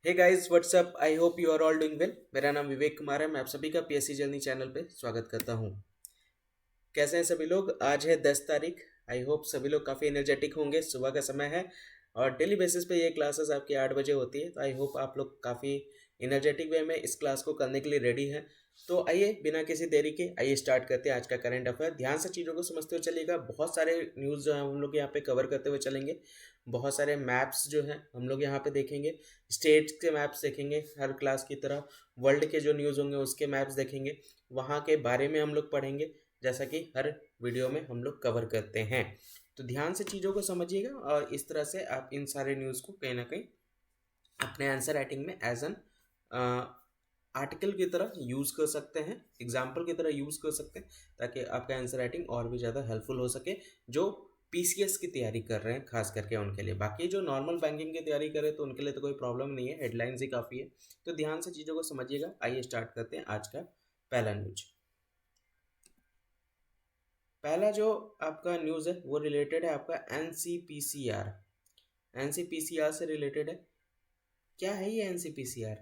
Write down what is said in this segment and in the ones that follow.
Hey guys what's up, I hope you are all doing well. मेरा नाम विवेक कुमार है। मैं आप सभी का पीएससी जर्नी चैनल पे स्वागत करता हूँ। कैसे हैं सभी लोग? आज है 10 तारीख। आई होप सभी लोग काफ़ी एनर्जेटिक होंगे। सुबह का समय है और डेली बेसिस पे ये क्लासेस आपकी 8 बजे होती है, तो आई होप आप लोग काफ़ी एनर्जेटिक वे में इस क्लास को करने के लिए रेडी हैं। तो आइए बिना किसी देरी के आइए स्टार्ट करते हैं आज का करंट अफेयर। ध्यान से चीज़ों को समझते हुए चलिएगा। बहुत सारे न्यूज़ जो है हम लोग यहाँ पे कवर करते हुए चलेंगे। बहुत सारे मैप्स जो हैं हम लोग यहाँ पे देखेंगे। स्टेट्स के मैप्स देखेंगे हर क्लास की तरह। वर्ल्ड के जो न्यूज़ होंगे उसके मैप्स देखेंगे। वहाँ के बारे में हम लोग पढ़ेंगे, जैसा कि हर वीडियो में हम लोग कवर करते हैं। तो ध्यान से चीज़ों को समझिएगा और इस तरह से आप इन सारे न्यूज़ को कहीं ना कहीं अपने आंसर राइटिंग में एज एन आर्टिकल की तरह यूज़ कर सकते हैं, एग्जाम्पल की तरह यूज़ कर सकते हैं, ताकि आपका आंसर राइटिंग और भी ज़्यादा हेल्पफुल हो सके जो पीसीएस की तैयारी कर रहे हैं, खास करके उनके लिए। बाकी जो नॉर्मल बैंकिंग की तैयारी करें तो उनके लिए तो कोई प्रॉब्लम नहीं है, हेडलाइंस ही काफ़ी है। तो ध्यान से चीज़ों को समझिएगा। आइए स्टार्ट करते हैं आज का पहला न्यूज। पहला जो आपका न्यूज़ है वो रिलेटेड है आपका एनसीपीसीआर। एनसीपीसीआर से रिलेटेड है। क्या है ये एनसीपीसीआर?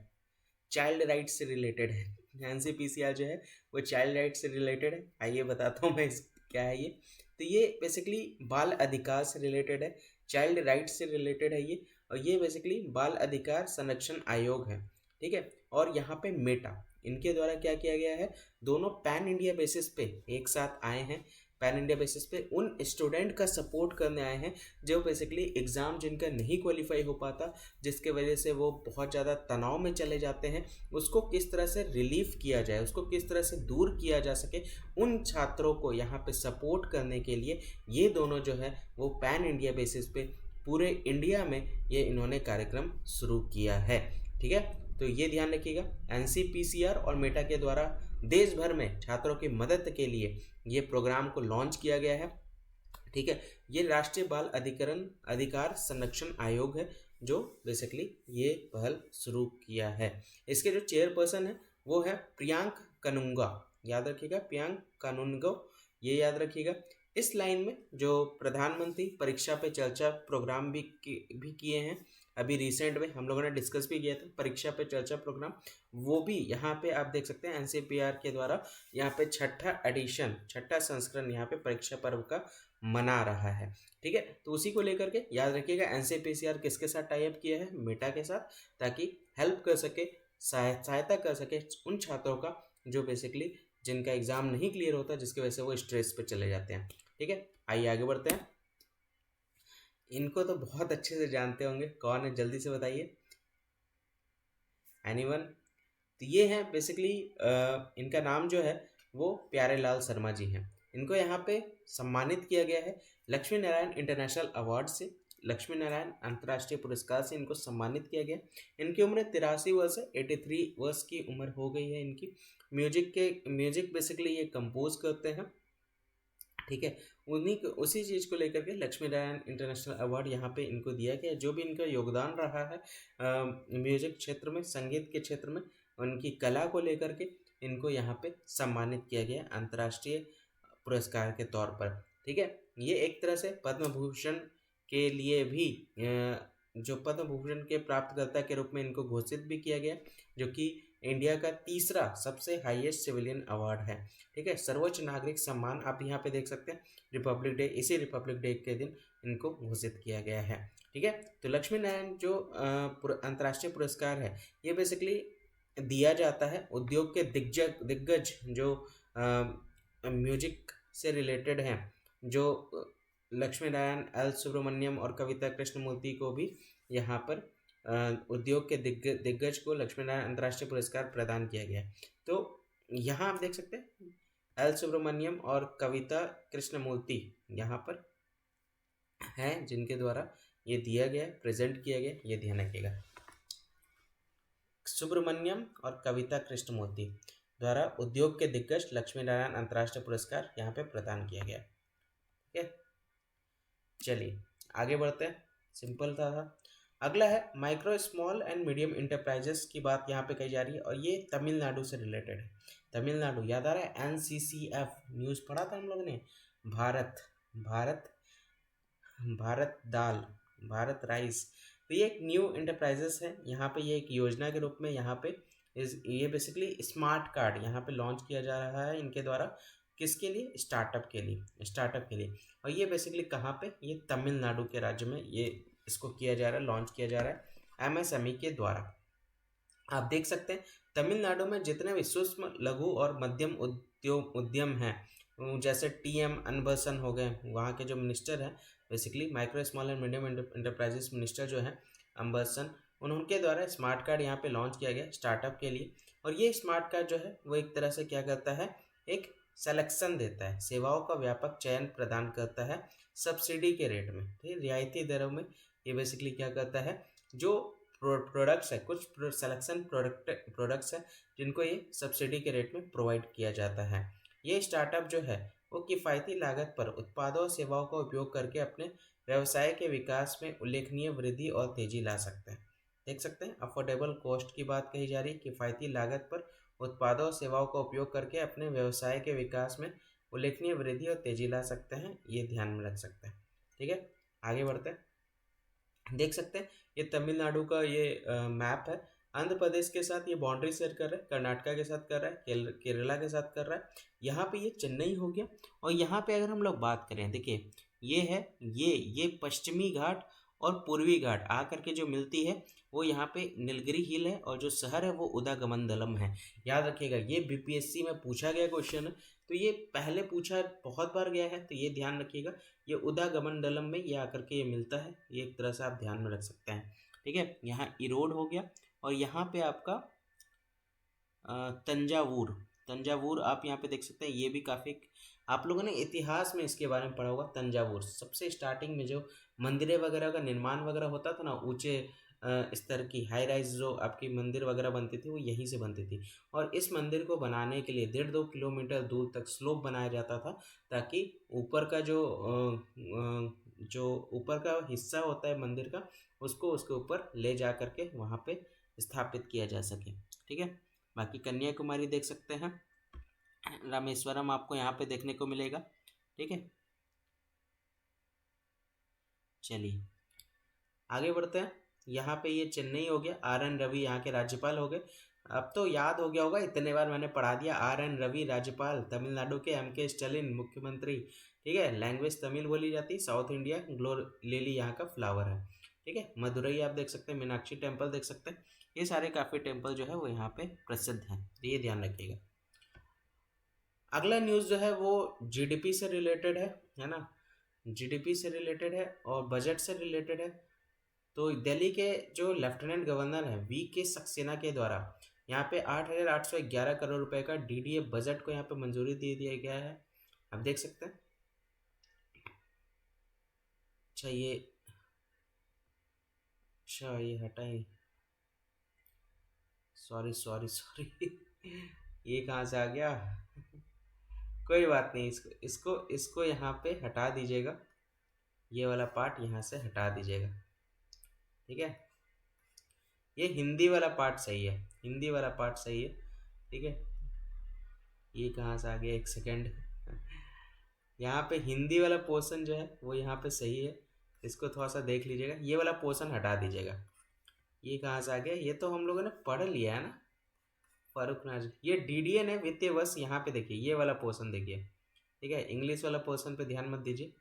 चाइल्ड राइट से रिलेटेड है। एनसीपीसीआर जो है वो चाइल्ड राइट से रिलेटेड है। आइए बताता हूँ मैं क्या है ये। तो ये बेसिकली बाल अधिकार से रिलेटेड है, चाइल्ड राइट से रिलेटेड है ये। और ये बेसिकली बाल अधिकार संरक्षण आयोग है, ठीक है। और यहाँ पे मेटा, इनके द्वारा क्या किया गया है, दोनों पैन इंडिया बेसिस पे एक साथ आए हैं। पैन इंडिया बेसिस पे उन स्टूडेंट का सपोर्ट करने आए हैं जो बेसिकली एग्ज़ाम जिनका नहीं क्वालिफाई हो पाता, जिसके वजह से वो बहुत ज़्यादा तनाव में चले जाते हैं, उसको किस तरह से रिलीफ किया जाए, उसको किस तरह से दूर किया जा सके, उन छात्रों को यहाँ पे सपोर्ट करने के लिए ये दोनों जो है वो पैन इंडिया बेसिस पे पूरे इंडिया में ये इन्होंने कार्यक्रम शुरू किया है, ठीक है। तो ये ध्यान रखिएगा, एनसीपीसीआर और मेटा के द्वारा देश भर में छात्रों की मदद के लिए ये प्रोग्राम को लॉन्च किया गया है, ठीक है। ये राष्ट्रीय बाल अधिकार संरक्षण आयोग है जो बेसिकली ये पहल शुरू किया है। इसके जो चेयरपर्सन है वो है प्रियांक कानूनगो। याद रखिएगा, प्रियांक कानूनगो, ये याद रखिएगा। इस लाइन में जो प्रधानमंत्री परीक्षा पे चर्चा प्रोग्राम भी किए हैं। अभी रिसेंट में हम लोगों ने डिस्कस भी किया था परीक्षा पे चर्चा प्रोग्राम, वो भी यहाँ पे आप देख सकते हैं एनसीपीआर के द्वारा यहाँ पे छठा संस्करण यहाँ पे परीक्षा पर्व का मना रहा है, ठीक है। तो उसी को लेकर के याद रखिएगा एनसीपीसीआर किसके साथ टाई अप किया है, मेटा के साथ, ताकि हेल्प कर सके, सहायता कर सके उन छात्रों का जो बेसिकली जिनका एग्जाम नहीं क्लियर होता, जिसकी वजह से वो स्ट्रेस पे चले जाते हैं, ठीक है। आइए आगे बढ़ते हैं। इनको तो बहुत अच्छे से जानते होंगे, कौन है जल्दी से बताइए, एनीवन? तो ये हैं बेसिकली, इनका नाम जो है वो प्यारेलाल शर्मा जी हैं। इनको यहाँ पे सम्मानित किया गया है लक्ष्मी नारायण इंटरनेशनल अवार्ड से, लक्ष्मी नारायण अंतर्राष्ट्रीय पुरस्कार से इनको सम्मानित किया गया। इनकी उम्र 83 वर्ष है, 83 वर्ष की उम्र हो गई है इनकी। म्यूजिक बेसिकली ये कंपोज करते हैं, ठीक है। उसी चीज़ को लेकर के लक्ष्मी नारायण इंटरनेशनल अवार्ड यहाँ पे इनको दिया गया। जो भी इनका योगदान रहा है म्यूजिक क्षेत्र में, संगीत के क्षेत्र में, उनकी कला को लेकर के इनको यहाँ पे सम्मानित किया गया अंतर्राष्ट्रीय पुरस्कार के तौर पर, ठीक है। ये एक तरह से पद्म भूषण के लिए भी जो पद्म भूषण के प्राप्तकर्ता के रूप में इनको घोषित भी किया गया, जो कि इंडिया का तीसरा सबसे हाईएस्ट सिविलियन अवार्ड है, ठीक है। सर्वोच्च नागरिक सम्मान आप यहाँ पे देख सकते हैं, रिपब्लिक डे, इसी रिपब्लिक डे के दिन इनको घोषित किया गया है, ठीक है। तो लक्ष्मी नारायण जो अंतर्राष्ट्रीय पुरस्कार है ये बेसिकली दिया जाता है उद्योग के दिग्गज जो म्यूजिक से रिलेटेड हैं, जो लक्ष्मी नारायण, एल सुब्रमण्यम और कविता कृष्णमूर्ति को भी यहाँ पर उद्योग के दिग्गज को लक्ष्मी नारायण अंतर्राष्ट्रीय पुरस्कार प्रदान किया गया है। तो यहाँ आप देख सकते हैं एल सुब्रमण्यम और कविता कृष्णमूर्ति यहाँ पर हैं जिनके द्वारा ये दिया गया, प्रेजेंट किया गया, ये ध्यान रखिएगा। सुब्रमण्यम और कविता कृष्णमूर्ति द्वारा उद्योग के दिग्गज लक्ष्मी नारायण अंतर्राष्ट्रीय पुरस्कार यहाँ पे प्रदान किया गया, ठीक है। चलिए आगे बढ़ते हैं, सिंपल था। अगला है micro small and medium enterprises की बात यहाँ पे कही जा रही है और ये तमिलनाडु से रिलेटेड है। तमिलनाडु, याद आ रहा है एनसीसीएफ, न्यूज़ पढ़ा था हम लोग ने। भारत भारत भारत दाल, भारत राइस, तो ये एक न्यू इंटरप्राइजेस है, यहाँ पे ये एक योजना के रूप में यहाँ पे ये बेसिकली स्मार्ट कार्ड यहाँ पे लॉन्च किया जा रहा है इनके द्वारा। किसके लिए? स्टार्टअप के लिए। और ये बेसिकली कहाँ पे? ये तमिलनाडु के राज्य में ये इसको किया जा रहा है, लॉन्च किया जा रहा है एमएसएमई के द्वारा। आप देख सकते हैं तमिलनाडु में जितने भी सूक्ष्म लघु और मध्यम उद्यम हैं, जैसे टीएम अनबसन हो गए, वहाँ के जो मिनिस्टर हैं basically micro small and medium enterprises minister जो हैं अम्बरसन, उनके द्वारा स्मार्ट कार्ड यहाँ पे लॉन्च किया गया स्टार्टअप के लिए। और ये स्मार्ट कार्ड जो है वो एक तरह से क्या करता है, एक सिलेक्शन देता है, सेवाओं का व्यापक चयन प्रदान करता है सब्सिडी के रेट में, ठीक है, रियायती दरों में। ये बेसिकली क्या करता है, जो प्रोडक्ट्स है, कुछ सिलेक्शन प्रोडक्ट्स है जिनको ये सब्सिडी के रेट में प्रोवाइड किया जाता है। ये स्टार्टअप जो है वो किफ़ायती लागत पर उत्पादों और सेवाओं का उपयोग करके अपने व्यवसाय के विकास में उल्लेखनीय वृद्धि और तेजी ला सकते हैं। देख सकते हैं अफोर्डेबल कॉस्ट की बात कही जा रही है, किफ़ायती लागत पर उत्पादों और सेवाओं का उपयोग करके अपने व्यवसाय के विकास में उल्लेखनीय वृद्धि और तेजी ला सकते हैं, ये ध्यान में रख सकते हैं। ठीक है, आगे बढ़ते हैं। देख सकते हैं ये तमिलनाडु का ये मैप है, आंध्र प्रदेश के साथ ये बाउंड्री शेयर कर रहा है, कर्नाटका के साथ कर रहा है, केरला के साथ कर रहा है, यहाँ पे ये चेन्नई हो गया। और यहाँ पे अगर हम लोग बात करें, देखिए ये है, ये पश्चिमी घाट और पूर्वी घाट आकर के जो मिलती है वो यहाँ पे नीलगिरी हिल है, और जो शहर है वो उदागमंडलम है। याद रखिएगा ये बीपीएससी में पूछा गया क्वेश्चन है, तो ये पहले पूछा बहुत बार गया है, तो ये ध्यान रखिएगा ये उदागमंडलम में ये आकर के ये मिलता है, ये एक तरह से आप ध्यान में रख सकते हैं। ठीक है, यहाँ इरोड हो गया, और यहाँ पे आपका तंजावुर आप यहाँ पे देख सकते हैं, ये भी काफ़ी आप लोगों ने इतिहास में इसके बारे में पढ़ा होगा। तंजावुर सबसे स्टार्टिंग में जो मंदिरें वगैरह का निर्माण वगैरह होता था ना, ऊंचे स्तर की हाई राइज जो आपकी मंदिर वगैरह बनती थी वो यहीं से बनती थी। और इस मंदिर को बनाने के लिए 1.5-2 किलोमीटर दूर तक स्लोप बनाया जाता था, ताकि ऊपर का जो ऊपर का हिस्सा होता है मंदिर का, उसको उसके ऊपर ले जा करके वहाँ पे स्थापित किया जा सके। ठीक है, बाकी कन्याकुमारी देख सकते हैं, रामेश्वरम आपको यहाँ पे देखने को मिलेगा। ठीक है, चलिए आगे बढ़ते हैं। यहाँ पे ये चेन्नई हो गया, आर एन रवि यहाँ के राज्यपाल हो गए। अब तो याद हो गया होगा, इतने बार मैंने पढ़ा दिया। आर एन रवि राज्यपाल, तमिलनाडु के एम के स्टालिन मुख्यमंत्री। ठीक है, लैंग्वेज तमिल बोली जाती है, साउथ इंडिया ग्लो लिली यहाँ का फ्लावर है। ठीक है, मदुरई आप देख सकते हैं, मीनाक्षी टेम्पल देख सकते हैं, ये सारे काफ़ी टेम्पल जो है वो यहाँ पे प्रसिद्ध हैं, तो ये ध्यान रखिएगा। अगला न्यूज़ जो है वो जीडीपी से रिलेटेड है ना, जीडीपी से रिलेटेड है और बजट से रिलेटेड है। तो दिल्ली के जो लेफ्टिनेंट गवर्नर हैं वी के सक्सेना के द्वारा यहाँ पे 8,811 करोड़ रुपए का डीडीए बजट को यहाँ पे मंजूरी दे दिया गया है, आप देख सकते हैं। अच्छा ये हटाए, सॉरी ये कहाँ से आ गया कोई बात नहीं, इसको यहाँ पे हटा दीजिएगा, ये वाला पार्ट यहाँ से हटा दीजिएगा। ठीक है, ये हिंदी वाला पार्ट सही है, हिंदी वाला पार्ट सही है। ठीक है, ये कहाँ से आ गया, एक सेकेंड यहाँ पे हिंदी वाला पोर्शन जो है वो यहाँ पे सही है, इसको थोड़ा सा देख लीजिएगा, ये वाला पोर्शन हटा दीजिएगा। ये कहाँ से आ गया, ये तो हम लोगों ने पढ़ लिया है ना फारूक नाज, ये डीडीए ने वित्तीय वर्ष, यहाँ पे देखिए ये वाला पोर्शन देखिए। ठीक है, इंग्लिश वाला पोर्शन पे ध्यान मत दीजिए।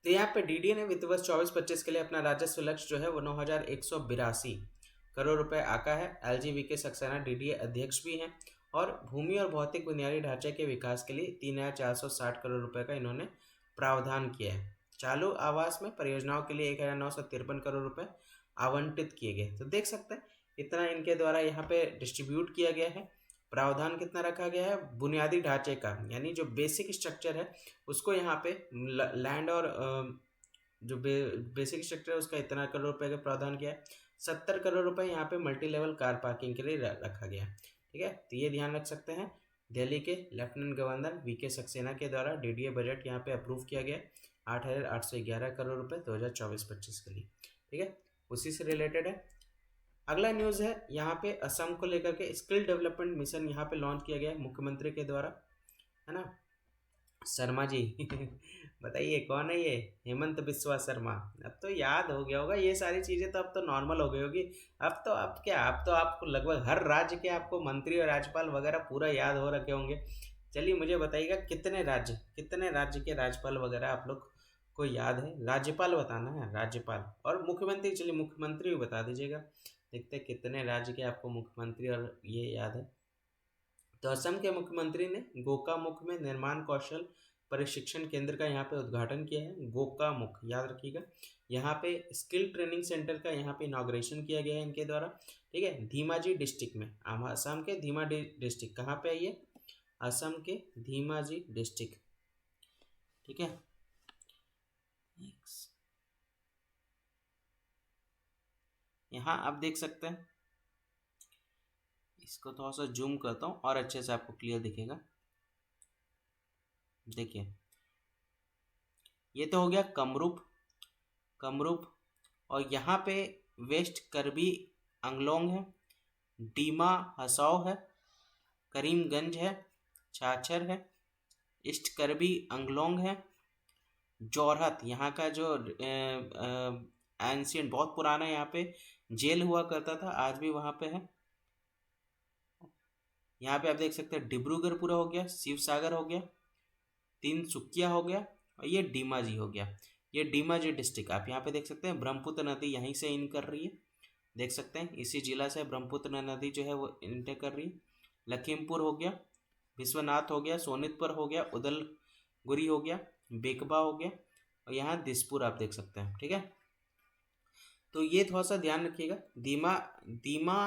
तो यहाँ पे डीडीए ने वित्त वर्ष 24-25 के लिए अपना राजस्व लक्ष्य जो है वो 9,182 करोड़ रुपए आका है। एलजी के सक्सेना डीडीए अध्यक्ष भी हैं, और भूमि और भौतिक बुनियादी ढांचे के विकास के लिए 3,460 करोड़ रुपए का इन्होंने प्रावधान किया है। चालू आवास में परियोजनाओं के लिए 1,953 करोड़ रुपए आवंटित किए गए। तो देख सकते हैं इतना इनके द्वारा यहाँ पे डिस्ट्रीब्यूट किया गया है। प्रावधान कितना रखा गया है, बुनियादी ढांचे का यानी जो बेसिक स्ट्रक्चर है उसको यहाँ पे लैंड और जो बेसिक स्ट्रक्चर है उसका इतना करोड़ रुपए का प्रावधान किया है। 70 करोड़ रुपए यहाँ पे मल्टी लेवल कार पार्किंग के लिए रखा गया। ठीक है, तो ये ध्यान रख सकते हैं। दिल्ली के लेफ्टिनेंट गवर्नर वी के सक्सेना के द्वारा डीडीए बजट यहाँ पे अप्रूव किया गया 8,811 करोड़ रुपए 2024-25 के लिए। ठीक है, उसी से रिलेटेड है। अगला न्यूज़ है यहाँ पे असम को लेकर के स्किल डेवलपमेंट मिशन यहाँ पे लॉन्च किया गया है मुख्यमंत्री के द्वारा, है ना। शर्मा जी बताइए कौन है ये? हेमंत बिस्वा शर्मा। अब तो याद हो गया होगा ये सारी चीज़ें, तो अब तो नॉर्मल हो गई होगी। अब क्या, अब तो आपको लगभग हर राज्य के आपको मंत्री और राज्यपाल वगैरह पूरा याद हो रखे होंगे। चलिए मुझे बताइएगा कितने राज्य के राज्यपाल वगैरह आप लोग को याद है? राज्यपाल बताना है, राज्यपाल। और मुख्यमंत्री, चलिए मुख्यमंत्री भी बता दीजिएगा। देखते हैं कितने राज्य के आपको मुख्यमंत्री और ये याद है। तो असम के मुख्यमंत्री ने गोकामुख में निर्माण कौशल प्रशिक्षण केंद्र का यहाँ पे उद्घाटन किया है। गोकामुख याद रखिएगा। यहाँ पे स्किल ट्रेनिंग सेंटर का यहाँ पे इनाग्रेशन किया गया है इनके द्वारा। ठीक है, धीमाजी डिस्ट्रिक्ट में, असम के धीमाजी डिस्ट्रिक्ट कहाँ पे है ये? असम के धीमाजी डिस्ट्रिक्ट। ठीक है, यहाँ आप देख सकते हैं, इसको थोड़ा सा जूम करता हूँ और अच्छे से आपको क्लियर दिखेगा। देखिए ये तो हो गया कमरूप। और यहाँ पे वेस्ट करबी अंगलोंग है, डीमा हसाओ है, करीमगंज है, छाछर है, ईस्ट करबी अंगलोंग है, जोरहट यहाँ का जो एंशियंट बहुत पुराना यहाँ पे जेल हुआ करता था, आज भी वहाँ पे है। यहाँ पे आप देख सकते हैं डिब्रूगढ़ पूरा हो गया, शिव सागर हो गया, तिनसुकिया हो गया, और ये डीमाजी हो गया। ये डीमाजी डिस्ट्रिक्ट आप यहाँ पे देख सकते हैं, ब्रह्मपुत्र नदी यहीं से इन कर रही है। देख सकते हैं इसी जिला से ब्रह्मपुत्र नदी जो है वो इंटर कर रही है। लखीमपुर हो गया, विश्वनाथ हो गया, सोनितपुर हो गया, उदलगुरी हो गया, बेकबा हो गया, और यहाँ दिसपुर आप देख सकते हैं। ठीक है, तो ये थोड़ा सा ध्यान रखिएगा। दीमा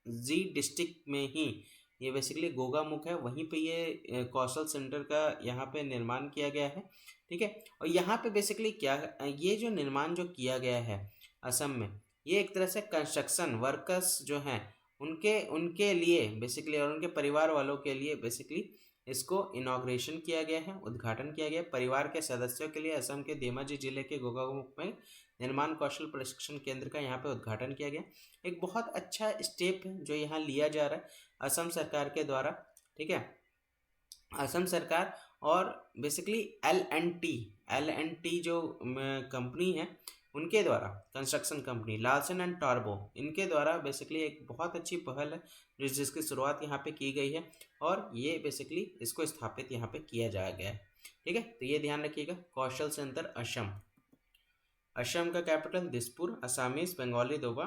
जी डिस्ट्रिक्ट में ही ये बेसिकली गोगामुख है, वहीं पे ये कौशल सेंटर का यहाँ पे निर्माण किया गया है। ठीक है, और यहाँ पे बेसिकली क्या ये जो निर्माण जो किया गया है असम में, ये एक तरह से कंस्ट्रक्शन वर्कर्स जो हैं उनके उनके लिए बेसिकली, और उनके परिवार वालों के लिए बेसिकली इसको इनाग्रेशन किया गया है, उद्घाटन किया गया। परिवार के सदस्यों के लिए असम के धेमाजी जिले के गोगामुख में निर्माण कौशल प्रशिक्षण केंद्र का यहाँ पे उद्घाटन किया गया। एक बहुत अच्छा स्टेप है जो यहाँ लिया जा रहा है असम सरकार के द्वारा। ठीक है, असम सरकार और बेसिकली एल एंड टी जो कंपनी है उनके द्वारा, construction company Larsen and turbo, इनके द्वारा बेसिकली एक बहुत अच्छी पहल है जिसकी शुरुआत यहाँ पे की गई है, और ये बेसिकली इसको स्थापित यहाँ पे किया जाया गया है। ठीक है, तो ये ध्यान रखिएगा। कौशल सेंटर असम का कैपिटल दिसपुर, असामीज बंगाली दोबा,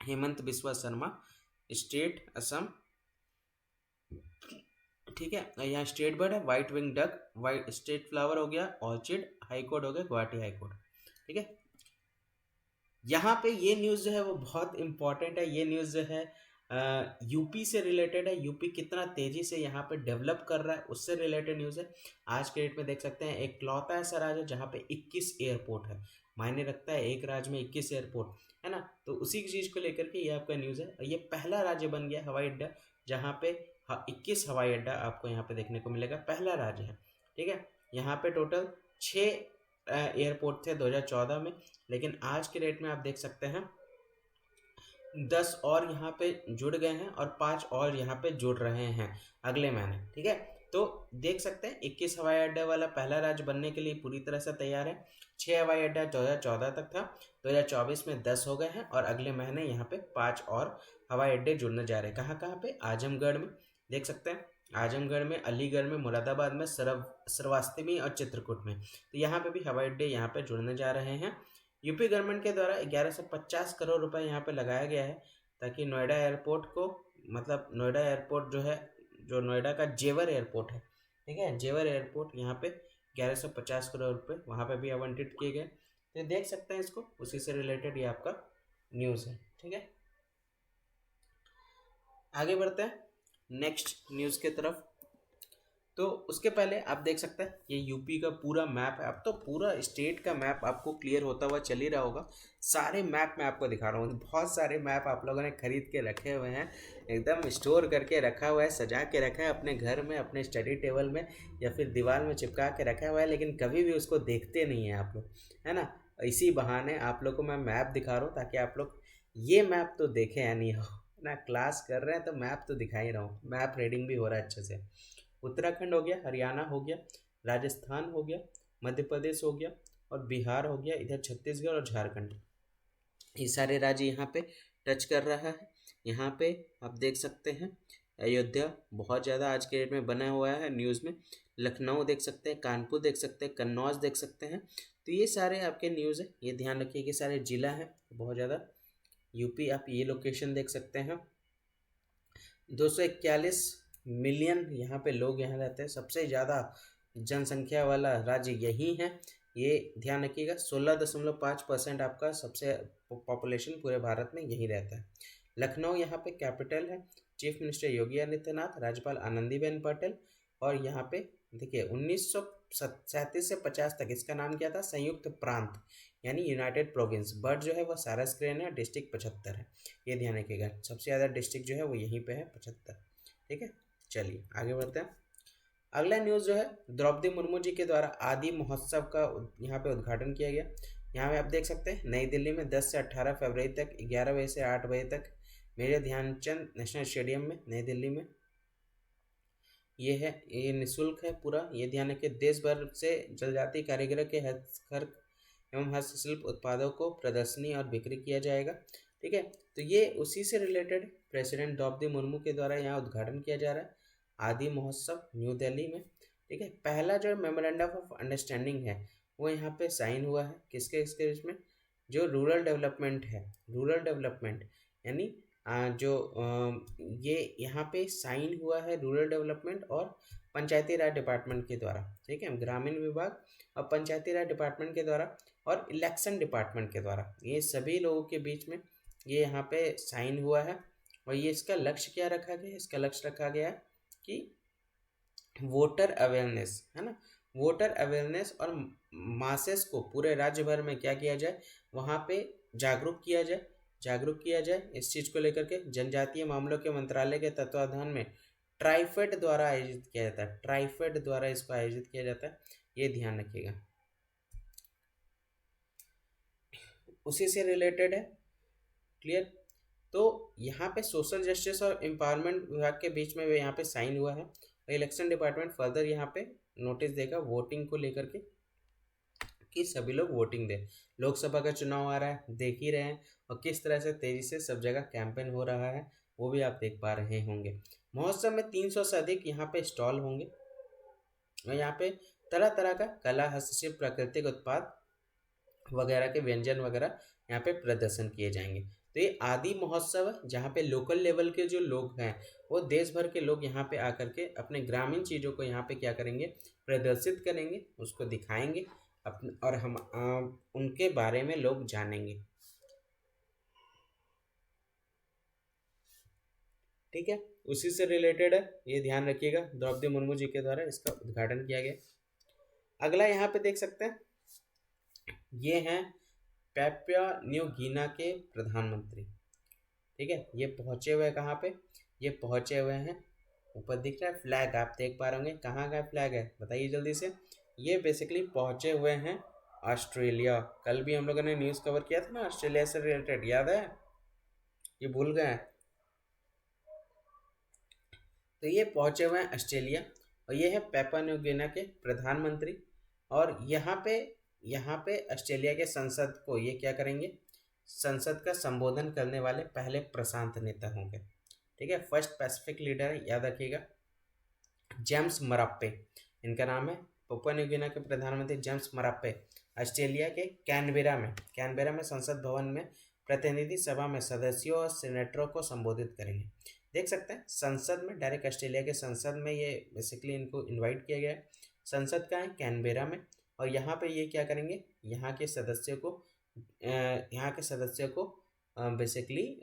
हेमंत बिस्वा शर्मा, स्टेट असम। ठीक है, यहाँ स्टेट बर्ड है white wing duck, white state flower हो गया ऑर्चिड, हाई कोर्ट हो गया गुवाहाटी हाई कोर्ट। ठीक है, यहाँ पे ये न्यूज़ जो है वो बहुत इंपॉर्टेंट है। ये न्यूज़ जो है यूपी से रिलेटेड है। यूपी कितना तेजी से यहाँ पे डेवलप कर रहा है उससे रिलेटेड न्यूज़ है। आज के डेट में देख सकते हैं एक लौता ऐसा राज्य है जहाँ पे 21 एयरपोर्ट है। मायने रखता है एक राज्य में 21 एयरपोर्ट, है ना? तो उसी चीज़ को लेकर के ये आपका न्यूज़ है। ये पहला राज्य बन गया हवाई अड्डा जहाँ पे 21 हवाई अड्डा आपको यहाँ पे देखने को मिलेगा, पहला राज्य है। ठीक है, यहाँ पे टोटल 6 एयरपोर्ट थे 2014 में, लेकिन आज के डेट में आप देख सकते हैं 10 और यहाँ पे जुड़ गए हैं और 5 और यहाँ पे जुड़ रहे हैं अगले महीने। ठीक है, तो देख सकते हैं 21 हवाई अड्डे वाला पहला राज्य बनने के लिए पूरी तरह से तैयार है। 6 हवाई अड्डा 2014 तक था, 2024 में 10 हो गए हैं और अगले महीने यहाँ पे 5 और हवाई अड्डे जुड़ने जा रहे हैं। कहाँ कहाँ पे? आजमगढ़ में देख सकते हैं, आजमगढ़ में, अलीगढ़ में, मुरादाबाद में, श्रावस्ती और चित्रकूट में। तो यहाँ पे भी हवाई अड्डे यहाँ पे जुड़ने जा रहे हैं। यूपी गवर्नमेंट के द्वारा 1150 करोड़ रुपए यहाँ पे लगाया गया है ताकि नोएडा एयरपोर्ट को, मतलब नोएडा एयरपोर्ट जो है, जो नोएडा का जेवर एयरपोर्ट है, ठीक है, जेवर एयरपोर्ट, यहाँ पे 1150 करोड़ रुपए वहाँ पे भी आवंटित किए गए। तो देख सकते हैं इसको, उसी से रिलेटेड ये आपका न्यूज़ है। ठीक है, आगे बढ़ते हैं नेक्स्ट न्यूज़ के तरफ। तो उसके पहले आप देख सकते हैं ये यूपी का पूरा मैप है। अब तो पूरा स्टेट का मैप आपको क्लियर होता हुआ चल ही रहा होगा। सारे मैप मैं आपको दिखा रहा हूँ। बहुत सारे मैप आप लोगों ने खरीद के रखे हुए हैं, एकदम स्टोर करके रखा हुआ है, सजा के रखा है अपने घर में, अपने स्टडी टेबल में या फिर दीवार में चिपका के रखा हुआ है, लेकिन कभी भी उसको देखते नहीं हैं आप लोग, है ना? इसी बहाने आप लोग को मैं मैप दिखा रहा हूँ ताकि आप लोग ये मैप तो देखें या नहीं हो ना, क्लास कर रहे हैं तो मैप तो दिखा ही रहा हूँ, मैप रीडिंग भी हो रहा है अच्छे से। उत्तराखंड हो गया, हरियाणा हो गया, राजस्थान हो गया, मध्य प्रदेश हो गया और बिहार हो गया, इधर छत्तीसगढ़ और झारखंड, ये सारे राज्य यहाँ पे टच कर रहा है। यहाँ पे आप देख सकते हैं अयोध्या बहुत ज़्यादा आज के डेट में बना हुआ है न्यूज़ में। लखनऊ देख सकते हैं, कानपुर देख सकते हैं, कन्नौज देख सकते हैं। तो ये सारे आपके न्यूज़ है, ये ध्यान रखिए कि सारे जिला हैं बहुत ज़्यादा। यूपी आप ये लोकेशन देख सकते हैं। 241 मिलियन यहाँ पे लोग यहाँ रहते हैं, सबसे ज़्यादा जनसंख्या वाला राज्य यही है। ये ध्यान रखिएगा 16.5% आपका सबसे पॉपुलेशन पूरे भारत में यही रहता है। लखनऊ यहाँ पे कैपिटल है। चीफ मिनिस्टर योगी आदित्यनाथ, राज्यपाल आनंदीबेन पटेल। और यहाँ पे देखिए 1937 से 50 तक इसका नाम क्या था, संयुक्त प्रांत यानी यूनाइटेड प्रोविंस। बर्ड जो है वो सारस्क्रेन है, डिस्ट्रिक्ट 75 है, ये ध्यान रखिएगा। सबसे ज़्यादा डिस्ट्रिक्ट जो है वो यहीं पे है 75। ठीक है, चलिए आगे बढ़ते हैं। अगला न्यूज़ जो है द्रौपदी मुर्मू जी के द्वारा आदि महोत्सव का यहाँ पे उद्घाटन किया गया। यहाँ पे आप देख सकते हैं नई दिल्ली में 10 से 18 फरवरी तक 11 बजे से 8 बजे तक मेजर ध्यानचंद नेशनल स्टेडियम में नई दिल्ली में। ये है, ये निःशुल्क है पूरा। ये ध्यान रखिए देश भर से जनजातीय कारीगर के हस्तकरघा एवं हस्तशिल्प उत्पादों को प्रदर्शनी और बिक्री किया जाएगा। ठीक है, तो ये उसी से रिलेटेड प्रेसिडेंट द्रौपदी मुर्मू के द्वारा यहाँ उद्घाटन किया जा रहा है आदि महोत्सव न्यू दिल्ली में। ठीक है, पहला जो मेमोरेंडम ऑफ अंडरस्टैंडिंग है वो यहाँ पे साइन हुआ है किसके बीच में, जो रूरल डेवलपमेंट है, रूरल डेवलपमेंट यानी ये यहाँ पे साइन हुआ है रूरल डेवलपमेंट और पंचायती राज डिपार्टमेंट के द्वारा। ठीक है, ग्रामीण विभाग और पंचायती राज डिपार्टमेंट के द्वारा और इलेक्शन डिपार्टमेंट के द्वारा, ये सभी लोगों के बीच में ये यहाँ पे साइन हुआ है। और ये इसका लक्ष्य क्या रखा गया, इसका लक्ष्य रखा गया कि वोटर अवेयरनेस है ना, वोटर अवेयरनेस और मासेस को पूरे राज्य भर में क्या किया जाए, वहाँ पे जागरूक किया जाए इस चीज़ को लेकर के। जनजातीय मामलों के मंत्रालय के तत्वाधान में ट्राइफेड द्वारा आयोजित किया जाता है, ट्राइफेड द्वारा इसको आयोजित किया जाता है, ये ध्यान रखिएगा। उसी से रिलेटेड है, क्लियर। तो यहाँ पे सोशल जस्टिस और एम्पावरमेंट विभाग के बीच में यहाँ पे साइन हुआ है। और इलेक्शन डिपार्टमेंट फर्दर यहाँ पे नोटिस देगा वोटिंग को लेकर के कि सभी लोग वोटिंग दें। लोकसभा का चुनाव आ रहा है, देख ही रहे हैं, और किस तरह से तेज़ी से सब जगह कैंपेन हो रहा है वो भी आप देख पा रहे होंगे। महोत्सव में 300 से अधिक यहाँ पे स्टॉल होंगे और यहाँ पे तरह तरह का कला, हस्तशिल्प, प्राकृतिक उत्पाद वगैरह के व्यंजन वगैरह यहाँ पे प्रदर्शन किए जाएंगे। तो ये आदि महोत्सव है जहाँ पे लोकल लेवल के जो लोग हैं वो देश भर के लोग यहाँ पे आकर के अपने ग्रामीण चीज़ों को यहाँ पे क्या करेंगे, प्रदर्शित करेंगे, उसको दिखाएंगे अपने, और हम उनके बारे में लोग जानेंगे। ठीक है, उसी से रिलेटेड है, ये ध्यान रखिएगा। द्रौपदी मुर्मू जी के द्वारा इसका उद्घाटन किया गया। अगला यहाँ पे देख सकते हैं, ये हैं पैपुआ न्यू गिनी के प्रधानमंत्री। ठीक है, ये पहुँचे हुए कहाँ पे, ये पहुँचे हुए हैं, ऊपर दिख रहा है फ्लैग, आप देख पा रहे होंगे, कहाँ का फ्लैग है बताइए जल्दी से। ये बेसिकली पहुँचे हुए हैं ऑस्ट्रेलिया। कल भी हम लोगों ने न्यूज़ कवर किया था ना ऑस्ट्रेलिया से रिलेटेड, याद है, ये भूल गए हैं। तो ये पहुँचे हुए हैं ऑस्ट्रेलिया और ये है पैपुआ न्यू गिनी के प्रधानमंत्री। और यहाँ पे ऑस्ट्रेलिया के संसद को ये क्या करेंगे, संसद का संबोधन करने वाले पहले प्रशांत नेता होंगे। ठीक है, फर्स्ट पैसिफिक लीडर है, याद रखिएगा, जेम्स मराप्पे इनका नाम है। पैपुआ न्यू गिनी के प्रधानमंत्री जेम्स मराप्पे ऑस्ट्रेलिया के कैनबेरा में संसद भवन में प्रतिनिधि सभा में सदस्यों और सेनेटरों को संबोधित करेंगे। देख सकते हैं संसद में, डायरेक्ट ऑस्ट्रेलिया के संसद में ये बेसिकली इनको इनवाइट किया गया है। संसद का है कैनबेरा में, और यहाँ पे ये क्या करेंगे, यहाँ के सदस्यों को बेसिकली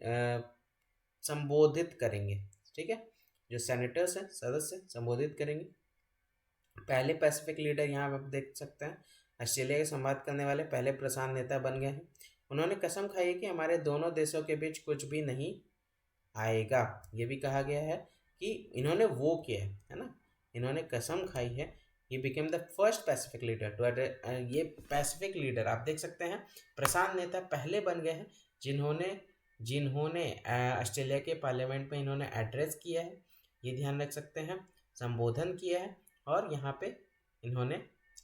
संबोधित करेंगे। ठीक है, जो सेनेटर्स हैं सदस्य संबोधित करेंगे। पहले पैसिफिक लीडर यहाँ आप देख सकते हैं, ऑस्ट्रेलिया के संवाद करने वाले पहले प्रशांत नेता बन गए हैं। उन्होंने कसम खाई है कि हमारे दोनों देशों के बीच कुछ भी नहीं आएगा। ये भी कहा गया है कि इन्होंने वो किया है ना, इन्होंने कसम खाई है। ये became the first Pacific leader to, ये पैसिफिक लीडर आप देख सकते हैं प्रशांत नेता पहले बन गए हैं जिन्होंने ऑस्ट्रेलिया के पार्लियामेंट में इन्होंने एड्रेस किया है, ये ध्यान रख सकते हैं। संबोधन किया है और यहाँ पे इन्होंने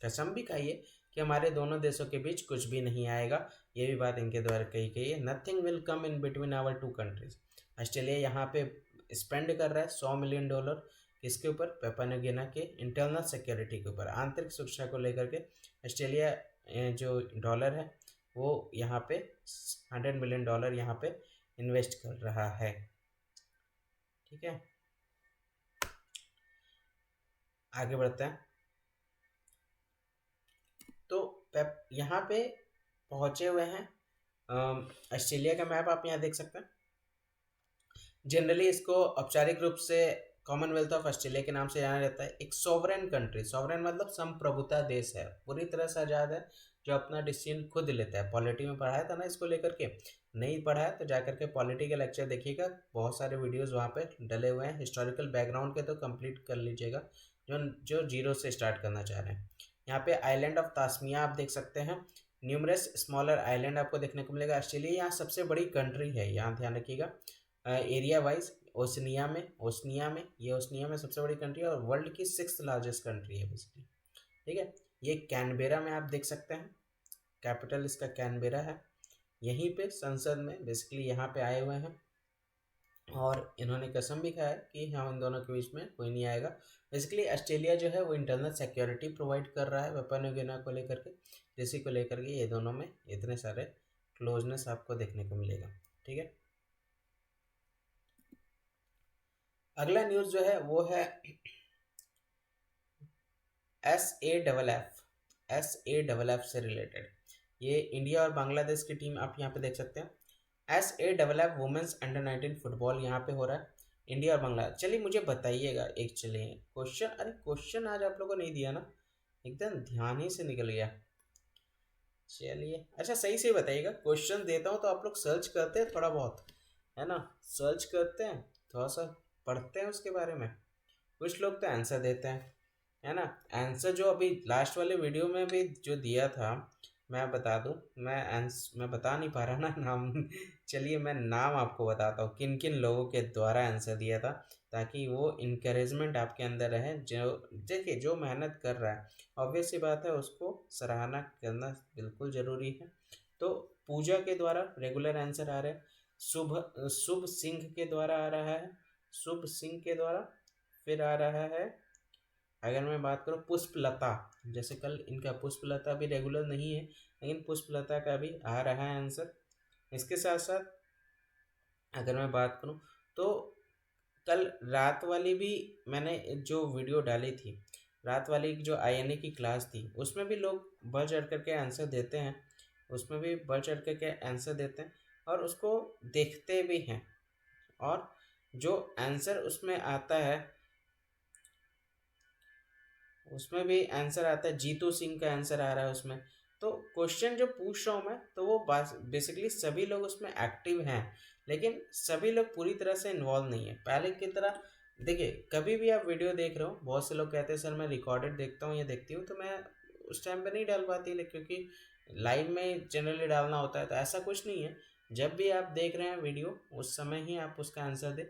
कसम भी खाई है कि हमारे दोनों देशों के बीच कुछ भी नहीं आएगा। ये भी बात इनके द्वारा कही गई है, nothing will come in between our two countries. Australia यहाँ पे स्पेंड कर रहा है $100 मिलियन किसके ऊपर, पेपुआ न्यू गिनी के इंटरनल सिक्योरिटी के ऊपर, आंतरिक सुरक्षा को लेकर के ऑस्ट्रेलिया जो डॉलर है वो यहाँ पे $100 मिलियन यहाँ पे इन्वेस्ट कर रहा है। ठीक है, आगे बढ़ते हैं। तो यहाँ पे पहुंचे हुए हैं, ऑस्ट्रेलिया का मैप आप यहाँ देख सकते हैं। जनरली इसको औपचारिक रूप से कॉमनवेल्थ ऑफ ऑस्ट्रेलिया के नाम से जाना जाता है। एक सॉवरेन कंट्री, सॉवरेन मतलब संप्रभुता देश है, पूरी तरह से आज़ाद है, जो अपना डिसीजन खुद लेता है। पॉलिटी में पढ़ाया था ना इसको लेकर के, नहीं पढ़ा है तो जाकर के पॉलिटी के लेक्चर देखिएगा, बहुत सारे वीडियोस वहाँ पे डले हुए हैं। हिस्टोरिकल बैकग्राउंड के तो कंप्लीट कर लीजिएगा जो जो जीरो से स्टार्ट करना चाह रहे हैं। यहाँ पे आइलैंड ऑफ तास्मिया आप देख सकते हैं, न्यूमरस स्मॉलर आइलैंड आपको देखने को मिलेगा। ऑस्ट्रेलिया यहाँ सबसे बड़ी कंट्री है, यहाँ ध्यान रखिएगा। एरिया वाइज ओसनिया में सबसे बड़ी कंट्री है और वर्ल्ड की 6th लार्जेस्ट कंट्री है बेसिकली। ठीक है, ये कैनबेरा में आप देख सकते हैं, कैपिटल इसका कैनबेरा है। यहीं पे संसद में बेसिकली यहाँ पे आए हुए हैं और इन्होंने कसम भी खाया कि हम इन दोनों के बीच में कोई नहीं आएगा। बेसिकली ऑस्ट्रेलिया जो है वो इंटरनल सिक्योरिटी प्रोवाइड कर रहा है पेपुआ न्यू गिनी को लेकर के, जिसी को लेकर के ये दोनों में इतने सारे क्लोजनेस आपको देखने को मिलेगा। ठीक है, अगला न्यूज़ जो है वो है SAFF से रिलेटेड। ये इंडिया और बांग्लादेश की टीम आप यहाँ पे देख सकते हैं। SAFF वुमेन्स अंडर-19 फुटबॉल यहाँ पे हो रहा है, इंडिया और बांग्लादेश। चलिए मुझे बताइएगा एक, चलिए क्वेश्चन, अरे क्वेश्चन आज आप लोगों को नहीं दिया ना, एकदम ध्यान ही से निकल गया। चलिए अच्छा सही से बताइएगा, क्वेश्चन देता हूँ तो आप लोग सर्च करते हैं थोड़ा बहुत, है ना, सर्च करते हैं, थोड़ा सा पढ़ते हैं उसके बारे में। कुछ लोग तो आंसर देते हैं, है ना। आंसर जो अभी लास्ट वाले वीडियो में भी जो दिया था, मैं बता दूं, मैं बता नहीं पा रहा ना नाम चलिए मैं नाम आपको बताता हूँ किन किन लोगों के द्वारा आंसर दिया था, ताकि वो इनकरेजमेंट आपके अंदर रहे। जो देखिए जो मेहनत कर रहा है ऑब्वियस सी बात है उसको सराहना करना बिल्कुल ज़रूरी है। तो पूजा के द्वारा रेगुलर आंसर आ रहे हैं, शुभ सिंह के द्वारा आ रहा है, शुभ सिंह के द्वारा, फिर आ रहा है, अगर मैं बात करूँ पुष्पलता, जैसे कल इनका पुष्पलता भी रेगुलर नहीं है लेकिन पुष्पलता का भी आ रहा है आंसर। इसके साथ साथ अगर मैं बात करूँ तो कल रात वाली भी मैंने जो वीडियो डाली थी, रात वाली जो INA की क्लास थी, उसमें भी लोग बढ़ चढ़ करके आंसर देते हैं, उसमें भी बढ़ चढ़ करके आंसर देते हैं और उसको देखते भी हैं। और जो आंसर उसमें आता है उसमें भी आंसर आता है, जीतू सिंह का आंसर आ रहा है उसमें। तो क्वेश्चन जो पूछ रहा हूँ मैं, तो वो बेसिकली सभी लोग उसमें एक्टिव हैं, लेकिन सभी लोग पूरी तरह से इन्वॉल्व नहीं है पहले की तरह। देखिए कभी भी आप वीडियो देख रहे हो, बहुत से लोग कहते हैं सर मैं रिकॉर्डेड देखता हूँ या देखती हूँ, तो मैं उस टाइम पे नहीं डाल पाती, क्योंकि लाइव में जनरली डालना होता है। तो ऐसा कुछ नहीं है, जब भी आप देख रहे हैं वीडियो उस समय ही आप उसका आंसर दें।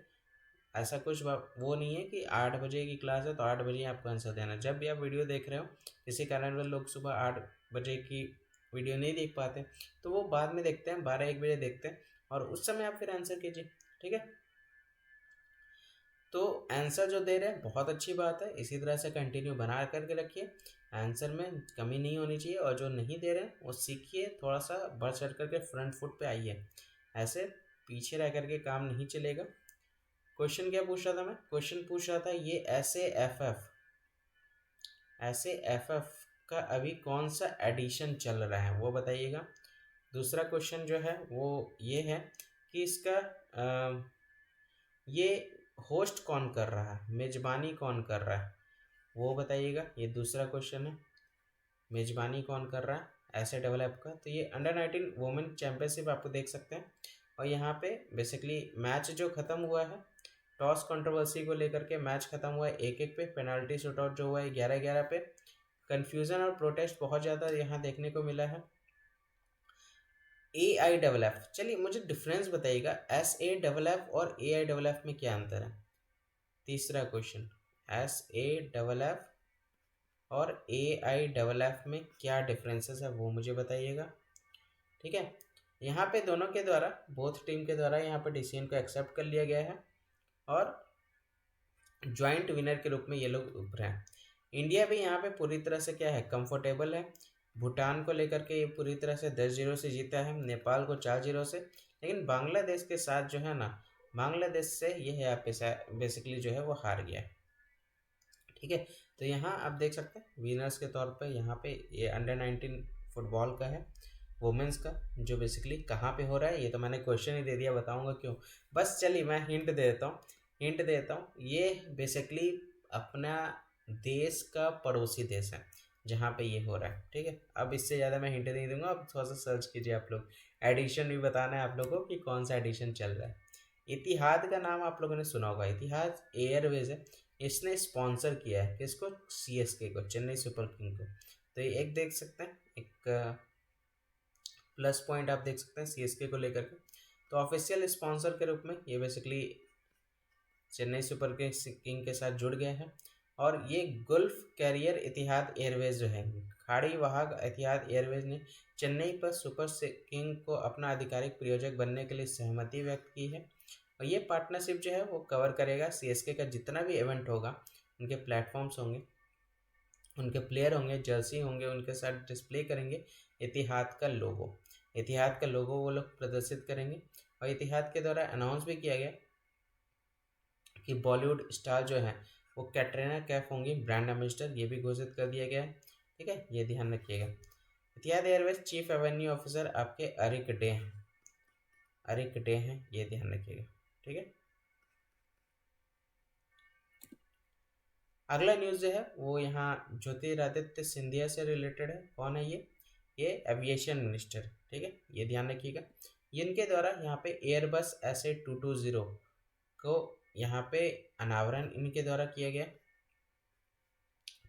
ऐसा कुछ वो नहीं है कि 8 बजे की क्लास है तो 8 बजे आपको आंसर देना है। जब भी आप वीडियो देख रहे हो, इसी कारण वो लोग सुबह 8 बजे की वीडियो नहीं देख पाते, तो वो बाद में देखते हैं, 12-1 बजे देखते हैं और उस समय आप फिर आंसर कीजिए। ठीक है, तो आंसर जो दे रहे हैं बहुत अच्छी बात है, इसी तरह से कंटिन्यू बना करके रखिए, आंसर में कमी नहीं होनी चाहिए। और जो नहीं दे रहे हैं वो सीखिए, थोड़ा सा बढ़ चढ़ करके फ्रंट फुट पे आइए, ऐसे पीछे रह करके काम नहीं चलेगा। क्वेश्चन क्या पूछ रहा था मैं, क्वेश्चन पूछ रहा था ये SAFF का अभी कौन सा एडिशन चल रहा है वो बताइएगा। दूसरा क्वेश्चन जो है वो ये है कि इसका ये होस्ट कौन कर रहा है, मेज़बानी कौन कर रहा है वो बताइएगा। ये दूसरा क्वेश्चन है, मेज़बानी कौन कर रहा है SAFF का। तो ये अंडर-19 वुमेन चैम्पियनशिप आपको देख सकते हैं। और यहाँ पे बेसिकली मैच जो ख़त्म हुआ है, टॉस कंट्रोवर्सी को लेकर के मैच खत्म हुआ है 1-1 पे, पेनाल्टी शूटआउट जो हुआ है 11-11 पे। कन्फ्यूज़न और प्रोटेस्ट बहुत ज़्यादा यहाँ देखने को मिला है। AIFF, चलिए मुझे डिफरेंस बताइएगा, SAFF और AIFF में क्या अंतर है। तीसरा क्वेश्चन, SAFF और AIFF में क्या डिफरेंसेस है वो मुझे बताइएगा। ठीक है, यहाँ पे दोनों के द्वारा, बोथ टीम के द्वारा यहाँ पे डिसीजन को एक्सेप्ट कर लिया गया है और ज्वाइंट विनर के रूप में ये लोग उभरे हैं। इंडिया भी यहाँ पे पूरी तरह से क्या है, कंफर्टेबल है। भूटान को लेकर के ये पूरी तरह से 10-0 से जीता है, नेपाल को 4-0 से। लेकिन बांग्लादेश के साथ जो है ना, बांग्लादेश से ये है बेसिकली जो है वो हार गया है। ठीक है, तो यहाँ आप देख सकते हैं विनर्स के तौर पे यहाँ पे ये अंडर-19 फुटबॉल का है, वुमेंस का, जो बेसिकली कहाँ पे हो रहा है ये तो मैंने क्वेश्चन ही दे दिया, बताऊंगा क्यों। बस चलिए मैं हिंट देता हूँ। ये बेसिकली अपना देश का पड़ोसी देश है जहाँ पे ये हो रहा है। ठीक है, अब इससे ज़्यादा मैं हिंट नहीं दूंगा, अब थोड़ा सा सर्च कीजिए आप लोग। एडिशन भी बताना है आप लोगों को कि कौन सा एडिशन चल रहा है। इतिहाद का नाम आप लोगों ने सुना होगा, इतिहाद एयरवेज है। इसने स्पॉन्सर किया है किसको, CSK को, चेन्नई सुपर किंग को। तो ये एक देख सकते हैं, एक प्लस पॉइंट आप देख सकते हैं CSK को लेकर के। तो ऑफिशियल स्पॉन्सर के रूप में ये बेसिकली चेन्नई सुपर किंग के साथ जुड़ गए हैं। और ये गल्फ कैरियर इतिहाद एयरवेज जो है, खाड़ी वाहक इतिहाद एयरवेज ने चेन्नई पर सुपर किंग को अपना आधिकारिक प्रायोजक बनने के लिए सहमति व्यक्त की है। और ये पार्टनरशिप जो है वो कवर करेगा CSK का जितना भी इवेंट होगा, उनके प्लेटफॉर्म्स होंगे, उनके प्लेयर होंगे, जर्सी होंगे, उनके साथ डिस्प्ले करेंगे इतिहाद का लोगो वो लोग प्रदर्शित करेंगे। और इतिहाद के द्वारा अनाउंस भी किया गया कि बॉलीवुड स्टार जो है वो कैटरीना कैफ होंगी ब्रांड एम्बेसडर, ये भी घोषित कर दिया गया है। ठीक है, ये ध्यान रखिएगा। Etihad Airways chief revenue officer आपके अरिक डे हैं, ये ध्यान रखिएगा। ठीक है, अगला न्यूज़ जो है वो यहाँ ज्योतिरादित्य सिंधिया से रिलेटेड है। कौन है ये एविएशन मिनिस्टर। ठीक है, ये ध्यान रखिएगा। इनके द्वारा यहाँ पे एयरबस SA220 को यहाँ पे अनावरण इनके द्वारा किया गया।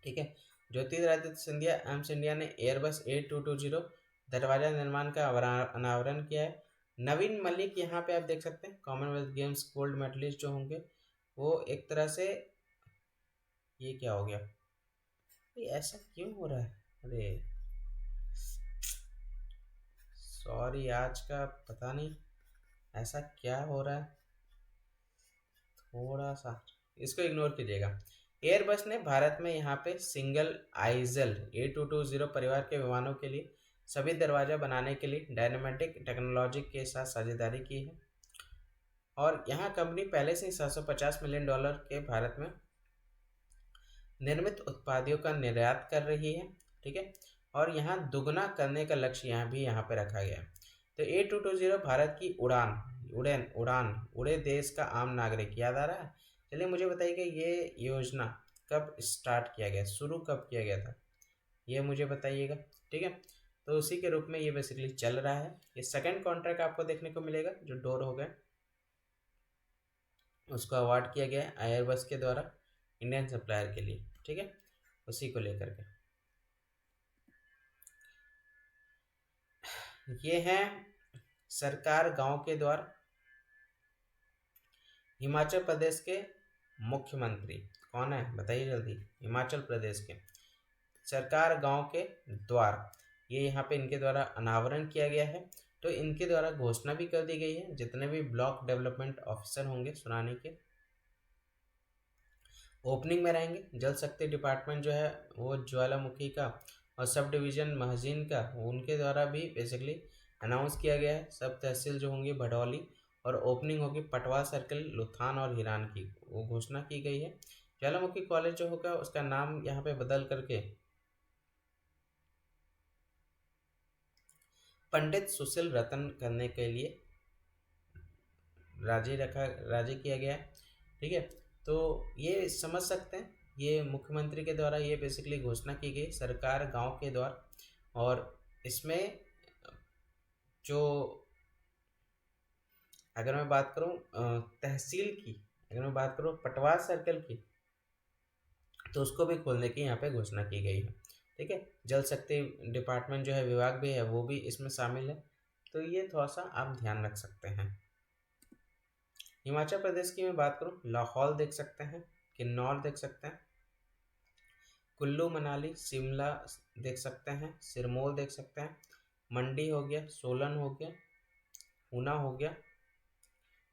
ठीक है, ज्योतिरादित्य सिंधिया एम्स इंडिया ने एयरबस A220 दरवाजा निर्माण का अनावरण किया है। नवीन मलिक यहाँ पे आप देख सकते हैं, कॉमनवेल्थ गेम्स गोल्ड मेडलिस्ट जो होंगे वो एक तरह से, ये क्या हो गया, ये ऐसा क्यों हो रहा है, अरे सॉरी, आज का पता नहीं ऐसा क्या हो रहा है, थोड़ा सा इसको इग्नोर कीजिएगा। एयरबस ने भारत में यहाँ पे सिंगल आइजल A220 परिवार के विमानों के लिए सभी दरवाजा बनाने के लिए डायनामेटिक टेक्नोलॉजी के साथ साझेदारी की है। और यहाँ कंपनी पहले से ही $750 मिलियन के भारत में निर्मित उत्पादों का निर्यात कर रही है। ठीक है, और यहाँ दुगना करने का लक्ष्य यहाँ पे रखा गया है। तो A220 भारत की उड़े देश का आम नागरिक, याद आ रहा है। चलिए मुझे बताइए कि ये योजना कब स्टार्ट किया गया, शुरू कब किया गया था, ये मुझे बताइएगा। ठीक है, तो उसी के रूप में ये बेसिकली चल रहा है। ये सेकंड कॉन्ट्रैक्ट आपको देखने को मिलेगा जो डोर हो गया, उसको अवार्ड किया गया है एयरबस के द्वारा इंडियन सप्लायर के लिए। ठीक है, उसी को लेकर के ये है सरकार गांव के द्वार। हिमाचल प्रदेश के मुख्यमंत्री कौन है बताइए जल्दी, हिमाचल प्रदेश के सरकार गांव के द्वार, ये यहाँ पे इनके द्वारा अनावरण किया गया है। तो इनके द्वारा घोषणा भी कर दी गई है, जितने भी ब्लॉक डेवलपमेंट ऑफिसर होंगे सुनाने के ओपनिंग में रहेंगे। जल शक्ति डिपार्टमेंट जो है वो ज्वालामुखी का, और सब डिवीज़न महजीन का, उनके द्वारा भी बेसिकली अनाउंस किया गया है। सब तहसील जो होंगी भडौली, और ओपनिंग होगी पटवा सर्कल, लुथान और हिरान की, वो घोषणा की गई है। ज्वालामुखी कॉलेज जो होगा उसका नाम यहाँ पे बदल करके पंडित सुशील रतन करने के लिए राजी किया गया है। ठीक है, तो ये समझ सकते हैं, ये मुख्यमंत्री के द्वारा ये बेसिकली घोषणा की गई सरकार गांव के द्वार। और इसमें जो अगर मैं बात करूं तहसील की, अगर मैं बात करूं पटवार सर्कल की, तो उसको भी खोलने की यहाँ पे घोषणा की गई है। ठीक है, जल शक्ति डिपार्टमेंट जो है विभाग भी है वो भी इसमें शामिल है। तो ये थोड़ा सा आप ध्यान रख सकते हैं। हिमाचल प्रदेश की मैं बात करूं, लाहौल देख सकते हैं, किन्नौर देख सकते हैं, कुल्लू मनाली शिमला देख सकते हैं, सिरमौर देख सकते हैं, मंडी हो गया, सोलन हो गया, ऊना हो गया।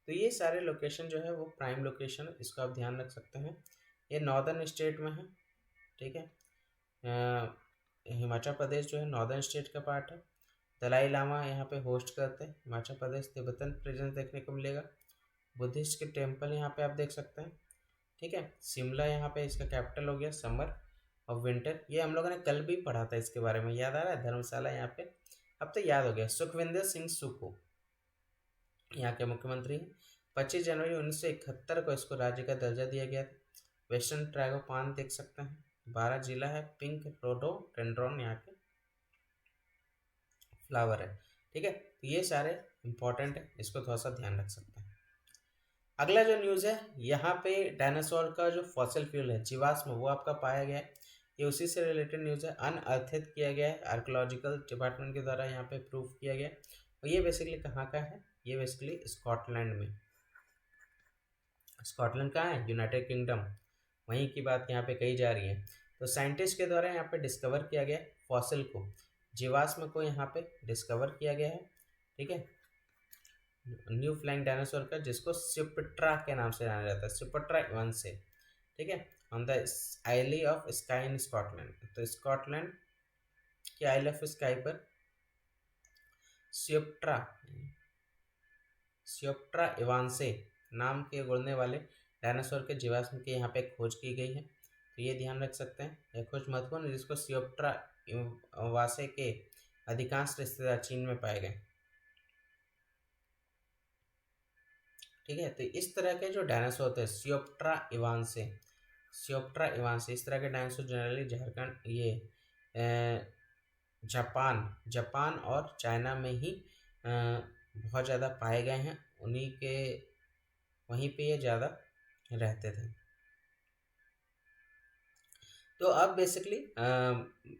तो ये सारे लोकेशन जो है वो प्राइम लोकेशन है, इसको आप ध्यान रख सकते हैं। ये नॉर्दर्न स्टेट में है, ठीक है। हिमाचल प्रदेश जो है नॉर्दर्न स्टेट का पार्ट है। दलाई लामा यहाँ पे होस्ट करते हैं हिमाचल प्रदेश, तिब्बतन प्रेजेंस देखने को मिलेगा। बुद्धिस्ट के टेम्पल यहाँ पे आप देख सकते हैं, ठीक है। शिमला यहाँ पे इसका कैपिटल हो गया, समर और विंटर। ये हम लोगों ने कल भी पढ़ा था इसके बारे में, याद आ रहा है। धर्मशाला यहाँ पे अब तो याद हो गया। सुखविंदर सिंह सुक्खू यहाँ के मुख्यमंत्री हैं। 25 जनवरी 1971 को इसको राज्य का दर्जा दिया गया था। वेस्टर्न ट्रैगोपान देख सकते हैं। 12 जिला है। पिंक रोडोडेंड्रॉन यहाँ के फ्लावर है, ठीक है। तो ये सारे इंपॉर्टेंट है, इसको थोड़ा सा ध्यान रख सकते हैं। अगला जो न्यूज़ है, यहाँ पे डायनासोर का जो फॉसिल फ्यूल है जीवाश्म, वो आपका पाया गया है। ये उसी से रिलेटेड न्यूज़ है। अनअर्थित किया गया है, आर्कोलॉजिकल डिपार्टमेंट के द्वारा यहाँ पे प्रूव किया गया। और ये बेसिकली कहाँ का है, ये बेसिकली स्कॉटलैंड में। स्कॉटलैंड कहाँ है, यूनाइटेड किंगडम, वहीं की बात यहाँ पे कही जा रही है। तो साइंटिस्ट के द्वारा यहाँ पे डिस्कवर किया गया फॉसिल को, जीवाश्म को यहाँ पे डिस्कवर किया गया है, ठीक है। न्यू फ्लाइंग डायनासोर का, जिसको सिप्ट्रा के नाम से जाना जाता है, सिप्ट्रा इवांसे, ठीक है। On the Isle of Skye in Scotland. तो स्कॉटलैंड के आइल ऑफ स्काई पर सिप्ट्रा इवांसे नाम के उड़ने वाले डायनासोर के जीवाश्म की यहाँ पे खोज की गई है। तो ये ध्यान रख सकते हैं, यह खोज महत्वपूर्ण है, जिसको सियोप्ट्रा इवांसे के अधिकांश रिश्तेदार चीन में पाए गए, ठीक है। तो इस तरह के जो डायनासोर होते हैं सियोप्ट्रा इवांसे इस तरह के डायनासोर जनरली झारखंड, ये जापान और चाइना में ही बहुत ज़्यादा पाए गए हैं। उन्हीं के वहीं पे ये ज़्यादा रहते थे। तो अब बेसिकली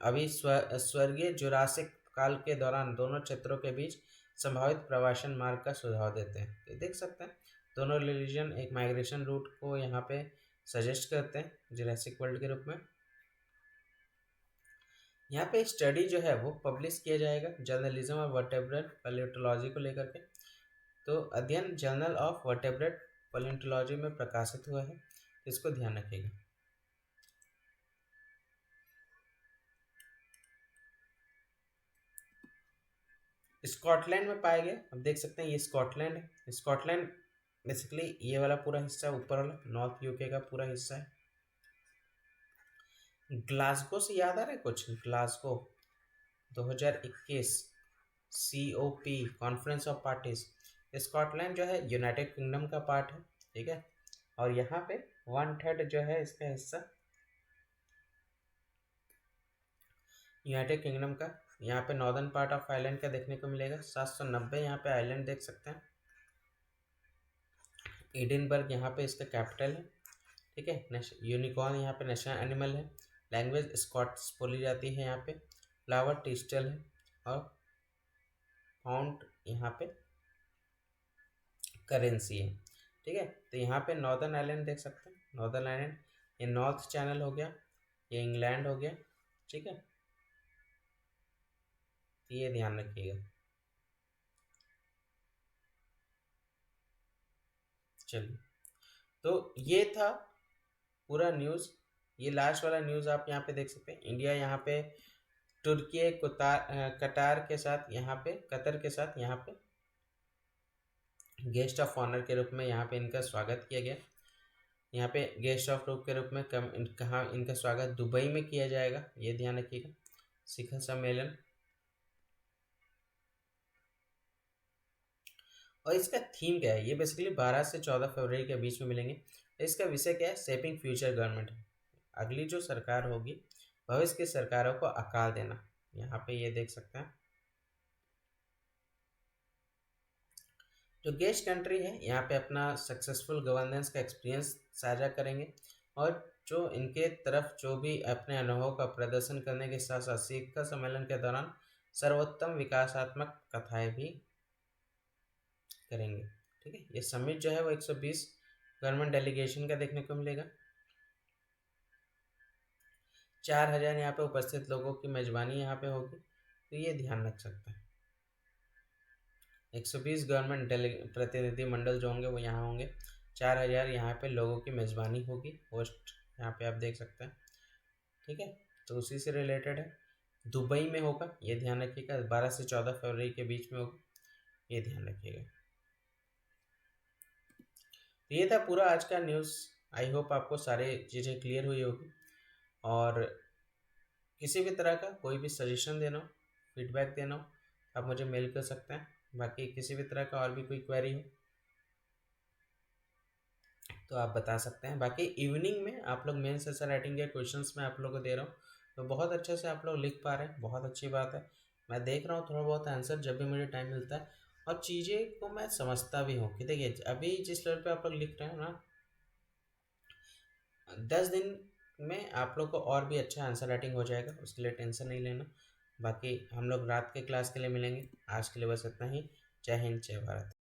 अभी स्वर्गीय जुरासिक काल के दौरान दोनों क्षेत्रों के बीच संभावित प्रवासन मार्ग का सुझाव देते हैं। तो देख सकते हैं दोनों रिलीजन एक माइग्रेशन रूट को यहाँ पे सजेस्ट करते हैं जुरासिक वर्ल्ड के रूप में। यहाँ पे स्टडी जो है वो पब्लिश किया जाएगा जर्नलिज्म और वर्टेब्रेट पैलियोंटोलॉजी को लेकर के। तो अध्ययन जर्नल ऑफ वर्टेब्रेट पैलियोंटोलॉजी में प्रकाशित हुआ है, इसको ध्यान रखिएगा। स्कॉटलैंड में पाए गए, अब देख सकते हैं ये स्कॉटलैंड है। स्कॉटलैंड बेसिकली ये वाला पूरा हिस्सा ऊपर वाला नॉर्थ यूके का पूरा हिस्सा है। ग्लासगो से याद आ रहा है कुछ, Glasgow 2021 COP conference of parties. Scotland जो है यूनाइटेड किंगडम का पार्ट है, ठीक है। और यहाँ पे 1/3 जो है इसका हिस्सा यूनाइटेड किंगडम का, यहाँ पे नॉर्दर्न पार्ट ऑफ आइलैंड का देखने को मिलेगा। 790 यहाँ पे आइलैंड देख सकते हैं। एडिनबर्ग यहाँ पे इसका कैपिटल है, ठीक है। यूनिकॉर्न यहाँ पे नेशनल एनिमल है। लैंग्वेज स्कॉट्स बोली जाती है यहाँ पे। फ्लावर टिस्टल है और पाउंड यहाँ पे करेंसी है, ठीक है। तो यहाँ पे नॉर्दर्न आइलैंड देख सकते हैं, नॉर्दर्न आइलैंड, ये नॉर्थ चैनल हो गया, ये इंग्लैंड हो गया, ठीक है। ये ध्यान रखिएगा। चलिए, तो ये था पूरा न्यूज़। ये लास्ट वाला न्यूज़ आप यहाँ पे देख सकते हैं। इंडिया यहाँ पे तुर्की कतार के साथ यहाँ पे कतर के साथ यहाँ पे गेस्ट ऑफ ऑनर के रूप में यहाँ पे इनका स्वागत किया गया। यहाँ पे गेस्ट ऑफ ऑनर के रूप में कहाँ इनका स्वागत दुबई में किया जाएगा, ये ध्यान रखिएगा। शिखर सम्मेलन, और इसका थीम क्या है, ये बेसिकली 12 से 14 फरवरी के बीच में मिलेंगे। इसका विषय क्या है, शेपिंग फ्यूचर गवर्नमेंट, अगली जो सरकार होगी भविष्य की सरकारों को आकार देना। यहाँ पे ये देख सकते हैं जो गेस्ट कंट्री है यहाँ पे अपना सक्सेसफुल गवर्नेंस का एक्सपीरियंस साझा करेंगे, और जो इनके तरफ जो भी अपने अनुभव का प्रदर्शन करने के साथ साथ शिखर सम्मेलन के दौरान सर्वोत्तम विकासात्मक कथाएं भी करेंगे, ठीक है। ये समिट जो है वो 120 गवर्नमेंट डेलीगेशन का देखने को मिलेगा। 4000 यहाँ पे उपस्थित लोगों की मेजबानी यहाँ पे होगी, तो ये ध्यान रख सकते हैं। 120 गवर्नमेंट प्रतिनिधि मंडल जो होंगे वो यहाँ होंगे। 4000 यहाँ पे लोगों की मेजबानी होगी, होस्ट यहाँ पे आप देख सकते हैं। ठीक है, तो उसी से रिलेटेड है। दुबई में होगा, ये ध्यान रखिएगा, 12 से 14 फरवरी के बीच में होगा, ये ध्यान रखिएगा। तो ये था पूरा आज का न्यूज़। आई होप आपको सारे चीज़ें क्लियर हुई होगी, और किसी भी तरह का कोई भी सजेशन देना हो, फीडबैक देना हो, आप मुझे मेल कर सकते हैं। बाकी किसी भी तरह का और भी कोई क्वेरी हो तो आप बता सकते हैं। बाकी इवनिंग में आप लोग मेंस ऐसा राइटिंग के क्वेश्चंस मैं आप लोगों को दे रहा हूँ, तो बहुत अच्छे से आप लोग लिख पा रहे हैं, बहुत अच्छी बात है। मैं देख रहा हूँ थोड़ा बहुत आंसर जब भी मुझे टाइम मिलता है, और चीज़ें को मैं समझता भी हूँ कि देखिए अभी जिस लेवल पे आप लोग लिख रहे हो ना, 10 दिन में आप लोग को और भी अच्छा आंसर राइटिंग हो जाएगा, उसके लिए टेंशन नहीं लेना। बाकी हम लोग रात के क्लास के लिए मिलेंगे। आज के लिए बस इतना ही। जय हिंद, जय भारत।